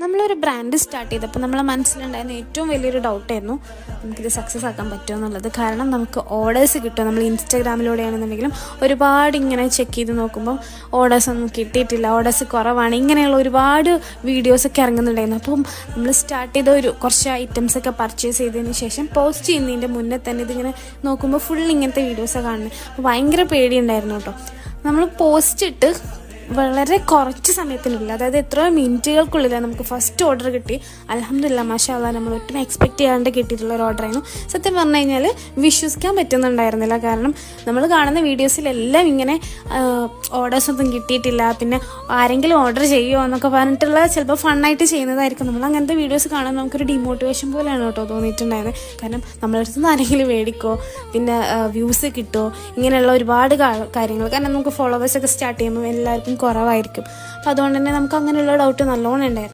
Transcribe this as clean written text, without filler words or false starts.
നമ്മളൊരു brand start ചെയ്തപ്പോൾ നമ്മളെ മനസ്സിലുണ്ടായിരുന്ന ഏറ്റവും വലിയൊരു ഡൗട്ടായിരുന്നു നമുക്കിത് സക്സസ് ആക്കാൻ പറ്റുമോ എന്നുള്ളത്. കാരണം നമുക്ക് ഓർഡേഴ്സ് കിട്ടും. നമ്മൾ ഇൻസ്റ്റാഗ്രാമിലൂടെയാണെന്നുണ്ടെങ്കിലും ഒരുപാട് ഇങ്ങനെ ചെക്ക് ചെയ്ത് നോക്കുമ്പോൾ ഓർഡേഴ്സ് ഒന്നും കിട്ടിയിട്ടില്ല, ഓർഡേഴ്സ് കുറവാണ്, ഇങ്ങനെയുള്ള ഒരുപാട് വീഡിയോസൊക്കെ ഇറങ്ങുന്നുണ്ടായിരുന്നു. അപ്പം നമ്മൾ സ്റ്റാർട്ട് ചെയ്ത കുറച്ച് ഐറ്റംസൊക്കെ പർച്ചേസ് ചെയ്തതിന് ശേഷം പോസ്റ്റ് ചെയ്യുന്നതിൻ്റെ മുന്നേ തന്നെ ഇതിങ്ങനെ നോക്കുമ്പോൾ ഫുൾ ഇങ്ങനത്തെ വീഡിയോസൊക്കെ കാണുന്നത്. അപ്പോൾ ഭയങ്കര പേടിയുണ്ടായിരുന്നു കേട്ടോ. നമ്മൾ പോസ്റ്റ് ഇട്ട് വളരെ കുറച്ച് സമയത്തിനുള്ളിൽ, അതായത് എത്രയോ മിനിറ്റുകൾക്കുള്ളിലാണ് നമുക്ക് ഫസ്റ്റ് ഓർഡർ കിട്ടി. അൽഹംദുലില്ലാ മാഷാ അല്ലാഹ്, നമ്മൾ ഒട്ടും എക്സ്പെക്റ്റ് ചെയ്യാണ്ട് കിട്ടിയിട്ടുള്ള ഒരു ഓർഡറായിരുന്നു. സത്യം പറഞ്ഞു കഴിഞ്ഞാൽ വിശ്വസിക്കാൻ പറ്റുന്നുണ്ടായിരുന്നില്ല. കാരണം നമ്മൾ കാണുന്ന വീഡിയോസിലെല്ലാം ഇങ്ങനെ ഓർഡേഴ്സ് ഒന്നും കിട്ടിയിട്ടില്ല, പിന്നെ ആരെങ്കിലും ഓർഡർ ചെയ്യുമോ എന്നൊക്കെ പറഞ്ഞിട്ടുള്ള ചിലപ്പോൾ ഫണ്ണായിട്ട് ചെയ്യുന്നതായിരിക്കും. നമ്മൾ അങ്ങനത്തെ വീഡിയോസ് കാണാൻ നമുക്കൊരു ഡിമോട്ടിവേഷൻ പോലെയാണ് കേട്ടോ തോന്നിയിട്ടുണ്ടായത്. കാരണം നമ്മളടുത്ത് നിന്ന് ആരെങ്കിലും മേടിക്കോ, പിന്നെ വ്യൂസ് കിട്ടുമോ, ഇങ്ങനെയുള്ള ഒരുപാട് കാര്യങ്ങൾ. കാരണം നമുക്ക് ഫോളോവേഴ്സൊക്കെ സ്റ്റാർട്ട് ചെയ്യുമ്പോൾ എല്ലാവർക്കും കുറവായിരിക്കും. അപ്പോൾ അതുകൊണ്ട് തന്നെ നമുക്ക് അങ്ങനെയുള്ള ഡൗട്ട് നല്ലോണം ഉണ്ടായിരുന്നു.